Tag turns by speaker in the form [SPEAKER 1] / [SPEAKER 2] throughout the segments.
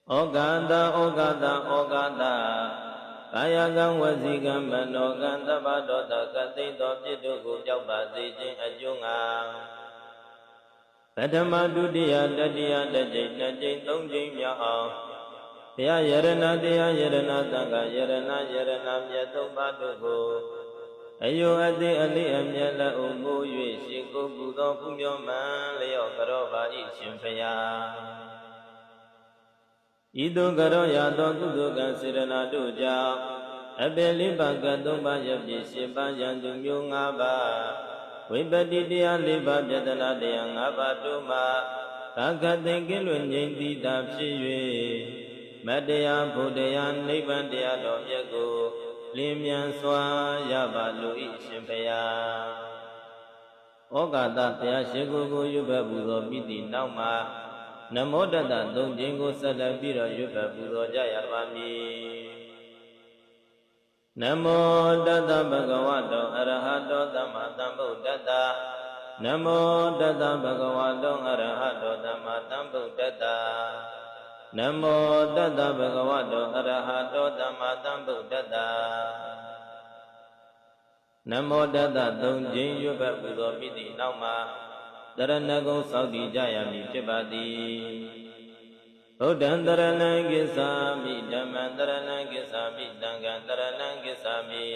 [SPEAKER 1] Ogada Kayagam Wazigam Manogan Tabadota Katito Piduku Japa Zijin Ajunga Padama Dudia Dadia Dajin Najin Tongjin Yao Tia Yerana Tanga Yerana Yatum Baduku Ayo Adi Ali Amyala Umu Yushiku Budo Pumyoma Leo Karova Ishimpaya Ido Garo Yado Kuduka Sirana Duja Abeli Bagatumba Yabi Shiba Yandum Aba Wibadi Dia Liba Jadana Diangaba Duma Kakatingilun Yindi Dapshi Madea Budea Nibandia Dom Yago Limian Swa Yaba Lui Shimpaya Ogada Tia Shigugu Yubabu Bidi Nauma Namo Dada Dongjingo Salabira Yuba Budo Jayavami Namo Dada Bhagavato Arahato Dhammatambo Dada Namo Dada Bhagavato Arahato Dhammatambo Dada Namo Dada Bhagavato Arahato Dhammatambo Dada Namo Dada Dongjing Yuba Budo Bidi Nauma Daranago Saudi Jayami Chibadi Odandarana Gisami Damandarana Gisami Dangandarana Gisami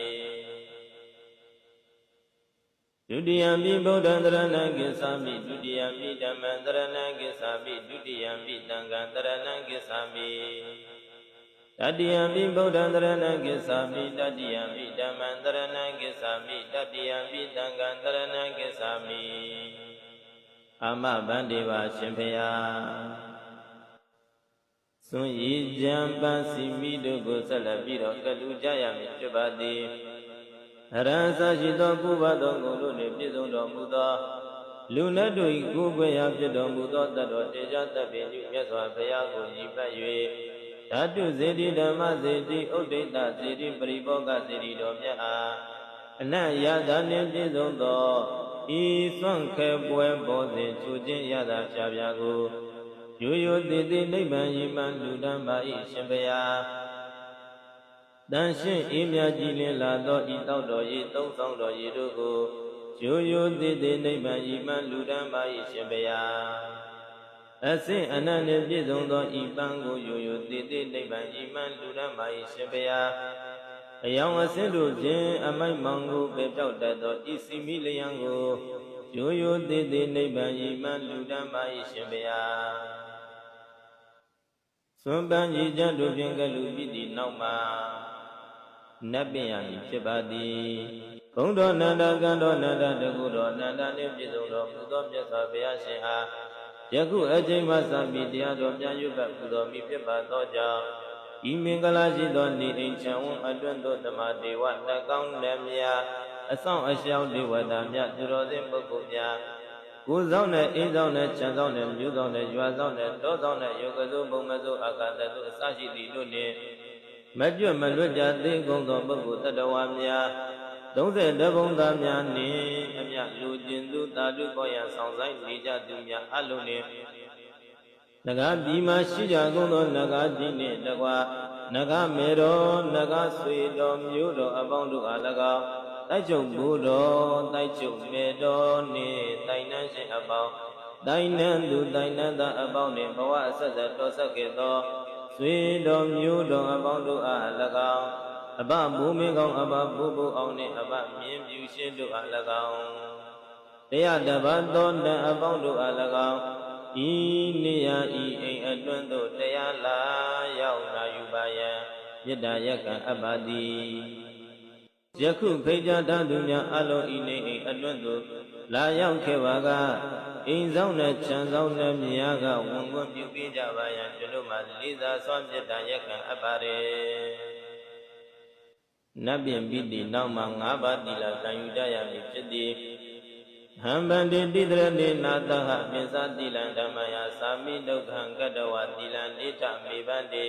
[SPEAKER 1] Dudiyambi Bodandarana Gisami Dudiyambi Damandarana Gisami Dudiyambi Dangandarana Gisami Dadiyambi Bodandarana Gisami Dadiyambi Damandarana Gisami Dadiyambi Dangandarana Gisami Ama Bandeva Shimpaya Sun Yi Jamba Simido Gosala Biro Kalujaya Michubadi Rasa Shito Kubado Gulu Nepizun Domuda Luna Dui Kubaya Pidomudo Tado Teja Tabi Yaswa Payago Yipayue Tatu Zedi Dhamma Zedi Udita Zedi Pariboga Zedi Domya Anaya Dani Pizun Do Iswan Kebwe Boze Chujin Yada Shabyago Yuyu Didi Niban Yiman Ludamba Ishimbaya Danshin Imya Jilin Lado Itaudo Yitong Songdo Yirugo Yuyu Didi Niban Yiman Ludamba Ishimbaya Asin Anane Bizondo Ibango Yuyu Didi Niban Yiman Ludamba Ishimbaya Ayang Asindu Jin Amai Mango Bebjau Dado Isi Miliango Yuyu Didi Niban Yiman Ludamba Ishimbaya Sumban Yijandu Vingalu Bidi Nauma Nabiyani Chibadi Kondo Nanda Gando Nanda Dagudo Nanda Nibizondo Budo Myasa Vyashiha Yaku Ajay Masabi Diado Myayuba Budo Mipipa Doja Imingala Jido Ni Inchan Adwendo Dama Dewa Nakang Namya Asang Asyaw Dewa Damya Durozim Bukubya Kuzone Izone Chanzone Yuzone Yuazone Dozone Yogazu Bumazu Akadatu Sashi Didune Madju Maluja De Gondo Buku Tadawamya Dongse Dabong Damya Ni Amya Lujindu Tadu Koya Sangsai Nija Dumya Alune Naga Bima Shija Gondo Naga Dine Dagwa Naga Mero Naga Suido Myudo Abandu Alaga Taichuk Budo Taichuk Medo Ni Tainan Shin Abang Tainan Du Tainanda Abang Ni Bawa Sasa Tosa Keto Suido Myudo Abandu Alaga Aba Bumi Gong Aba Bubu Ong Ni Aba Mim Yushindu Alaga Tia Dabato Da Abandu Alaga Iniya I Adwendo Tia La Yao Na Yubaya Yedayaka Abadi Yaku Peja Dandunya Alo Ine Adwendo La Yao Kevaga Inzauna Chanzauna Miyaga Wungun Yuki Javaya Junuma Liza Swamjeta Yaka Abare Nabi Bidi Nauma Ngaba Dila Tayudaya Michidi Hambandi Didrani Nataha Misa Dilan Damaya Sami Dokhan Gadawa Dilan Nita Mibandi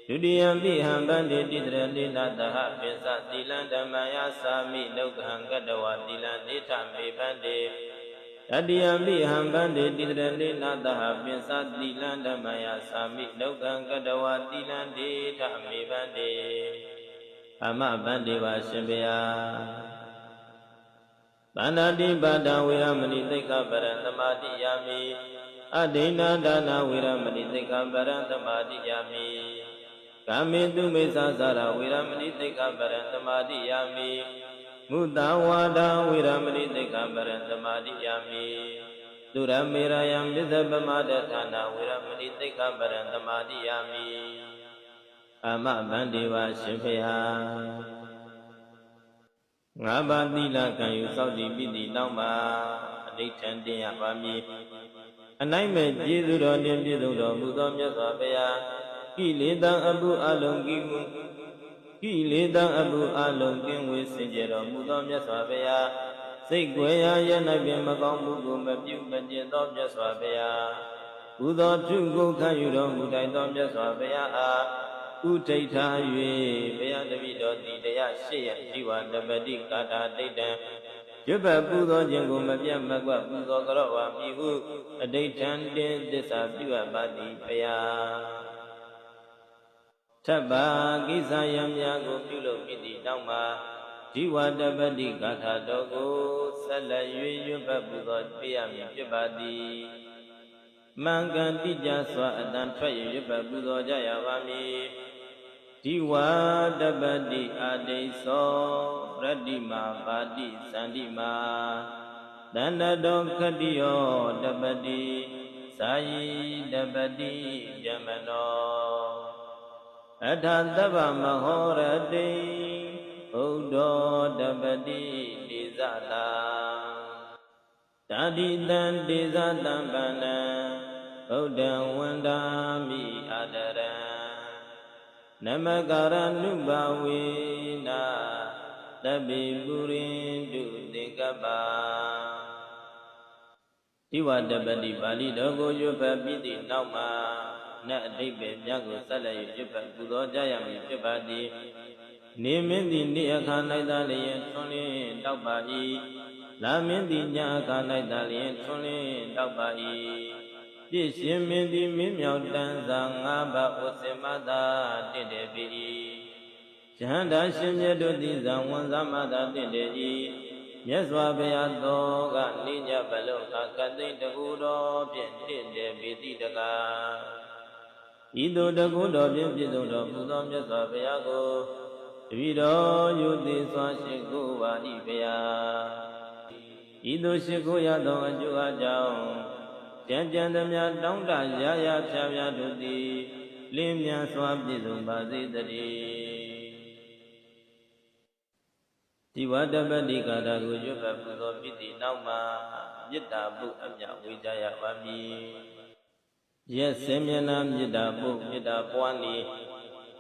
[SPEAKER 1] Dudiyambi Hambandi Didrani Nataha Misa Dilan Damaya Sami Dokhan Gadawa Dilan Nita Mibandi တတိယပိဟံဗန္တိတိတရဏိနာတဟပင်စတိလန္ဓမယသာမိလောကံကတဝတိလန္တိထမေဗန္တိအမဗန္တိပါရှင်ဗျာဗန္ဒတိပါဒဝေရမဏိသိက္ခာပရံသမာတိယာမိအဒိဏဒါနဝေရမဏိသိက္ခာပရံသမာတိယာမိကာမေတုမေသသရဝေရမဏိသိက္ခာပရံသမာတိယာမိမုတဝါဒဝေရမဏိသိက္ခာပရံသမာတိယာမိသုရမေရယံပစ္စပမဒဌာနဝေရမဏိသိက္ခာပရံသမာတိယာမိအမဗန္တိပါရှင်ဖေဟာငါးပါးသီလကံယူစောင့်တည်ပြီးသည့်နောက်မှာအဋိဋ္ဌံတင်ရပါမည်အနိုင်မဲ့ကျေးဇူးတော်နှင့်ပြည့်စုံတော်မူသောမြတ်စွာဘုရားကိလေသာအပုအလုံးကိလေသာအပုအလုံးကင်းဝေးစင်ကြယ်တော်မူသောမြတ်စွာဘုရားစိတ်ွယ်ရာရ၌ပင်မကောင်းမှုကိုမပြုမကျင့်သောမြတ်စွာဘုရားကုသိုလ်ပြုကိုခံယူတော်မူတိုင်သောမြတ်စွာဘုရားအားဥထိတ်ထား၍ဘုရားတပည့်တော်သည်တရားရှိရជីဝတပတိကာထာတိတ်တံရွတ်ပတ်ပူဇော်ခြင်းကိုမပြတ်မကွက်ပူဇော်ကြတော့ပါမည်ဟုအဋိဋ္ဌံတင်သစ္စာပြုအပ်ပါသည်ဘုရားထပ်ပါကိစ္စယံများကိုပြုလုပ်ပြီးသည့်နောက်မှာជីဝတပတိကာထာတော်ကိုဆက်လက်၍ရွတ်ပတ်ပူဇော်ပေးရမည်ဖြစ်ပါသည်မှန်ကန်တိကျစွာအတန်ထွက်၍ရွတ်ပတ်ပူဇော်ကြရပါမည်ဒီဝါတပတိအာဒိသောရတ္တိမာပါတိသန္တိမာတန္တတောခတ္တိယောတပတိသာယိတပတိယမနောအထာသဗ္ဗမဟောရတိဘုဒ္ဓောတပတိဒေဇတာတာတိတံဒေဇတံဗန္နံဗုဒ္ဓံဝန္ဒာမိအာဒရံနမကာရနုဘဝေနာတပိပုရိတုတေကပ္ပဒီဝတပတိပါဠိတော်ကိုရွတ်ဖတ်ပြီးသည့်နောက်မှာနတ်အဓိပ္ပာယ်များကိုဆက်လက်ရွတ်ဖတ်ပူဇော်ကြရမည်ဖြစ်ပါသည်နေမင်းသည်နေ့အခါ၌သာလျင်ထွန်းလင်းတောက်ပါ၏လာမင်းသည်ညအခါ၌သာလျင်ထွန်းလင်းတောက်ပါ၏ပြည့်ရှင်မင်းသည်မင်းမြောက်တန်းစာငါးပါးဝတ်စင်မသာတင့်တယ်ပြီယဟန္တာရှင်မြတ်တို့သည်ဇံဝန်စားမသာတင့်တယ်၏မြတ်စွာဘုရားတော်ကနိညဘလုံးအခကသိတကူတော်ဖြင့်တင့်တယ်ပြီတိတကားဤသို့တကူတော်ဖြင့်ပြည့်စုံတော်မူသောမြတ်စွာဘုရားကိုတပည့်တော်ယုသိစွာရှိခိုးပါ၏ဘုရားဤသို့ရှိခိုးရသောအကျိုးအကြောင်းကြံကြံသမျှတောင်းတရာရာဖြာဖြာတို့သည်လင်းမြန်စွာပြည့်စုံပါစေတည်းဒီဝတ္တပတိကာထာကိုရွတ်ဖတ်ပူဇော်ပြီးသည့်နောက်မှာမေတ္တာပုအမြဝေကြရပါမည်ရက်စင်မျက်နှာမေတ္တာပုမေတ္တာပွားနည်း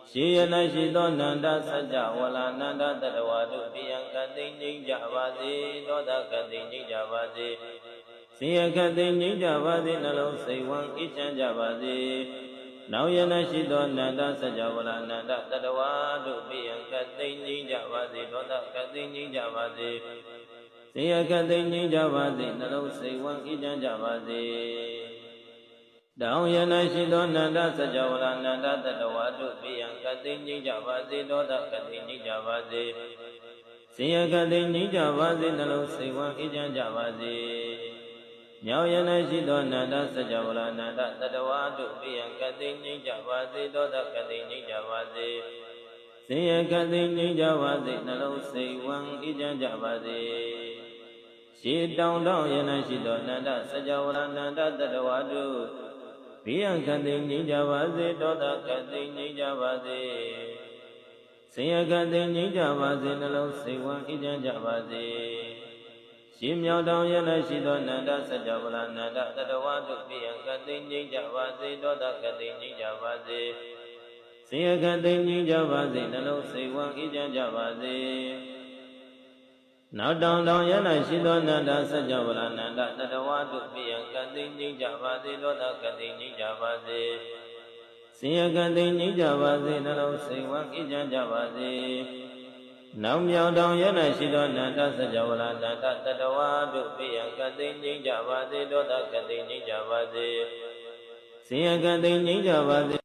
[SPEAKER 1] ရှိရ၌ရှိသောနန္ဒစัจ java ဝလာနန္ဒတတဝါတို့ပြယံကတိငြိမ်းကြပါစေဒေါသကတိငြိမ်းကြပါစေဆင်းရဲခတ်သိငြိမ်းကြပါစေနှလုံးစိတ်ဝမ်းအေးချမ်းကြပါစေနောက်ရ၌ရှိသောနန္ဒစัจ java ဝလာနန္ဒတတဝါတို့ပြယံကတိငြိမ်းကြပါစေဒေါသကတိငြိမ်းကြပါစေဆင်းရဲခတ်သိငြိမ်းကြပါစေနှလုံးစိတ်ဝမ်းအေးချမ်းကြပါစေတောင်ရ၌ရှိသောနန္ဒစัจ java ဝလာနန္ဒတတဝါတို့ပြယံကတိငြိမ်းကြပါစေဒေါသကတိငြိမ်းကြပါစေဆင်းရဲခတ်သိငြိမ်းကြပါစေနှလုံးစိတ်ဝမ်းအေးချမ်းကြပါစေမြောက်ရ၌ရှိသောနန္ဒစัจ java ဝလာနန္ဒတတဝါတို့ပြယံကတိငြိမ်းကြပါစေဒေါသကတိငြိမ်းကြပါစေဆင်းရဲခတ်သိငြိမ်းကြပါစေနှလုံးစိတ်ဝမ်းအေးချမ်းကြပါစေရှေတောင်တောင်ရ၌ရှိသောနန္ဒစัจ java ဝလာနန္ဒတတဝါတို့ပြယံကတိငြိမ်းကြပါစေဒေါသကတိငြိမ်းကြပါစေဆင်းရဲခတ်သိငြိမ်းကြပါစေနှလုံးစိတ်ဝမ်းအေးချမ်းကြပါစေရှင်မြောက်တောင်ရ၌ရှိသောနန္ဒစัจ java ဝလာနန္ဒတတဝါတို့ပြယံကတိငြိမ်းကြပါစေဒေါသကတိငြိမ်းကြပါစေဆင်းရဲခတ်သိငြိမ်းကြပါစေနှလုံးစိတ်ဝမ်းအေးချမ်းကြပါစေနောက်တောင်တောင်ရ၌ရှိသောနန္ဒစัจ java ဝလာနန္ဒတတဝါတို့ပြယံကတိငြိမ်းကြပါစေဒေါသကတိငြိမ်းကြပါစေဆင်းရဲခတ်သိငြိမ်းကြပါစေနှလုံးစိတ်ဝမ်းအေးချမ်းကြပါစေ နောင်မြောင်တောင်ရ၌ရှိသောနန္ဒစကြဝဠာနန္ဒတတဝါတို့ပိယကတိငြိမ်းကြပါစေဒေါသကတိငြိမ်းကြပါစေဆင်းရဲကတိငြိမ်းကြပါစေ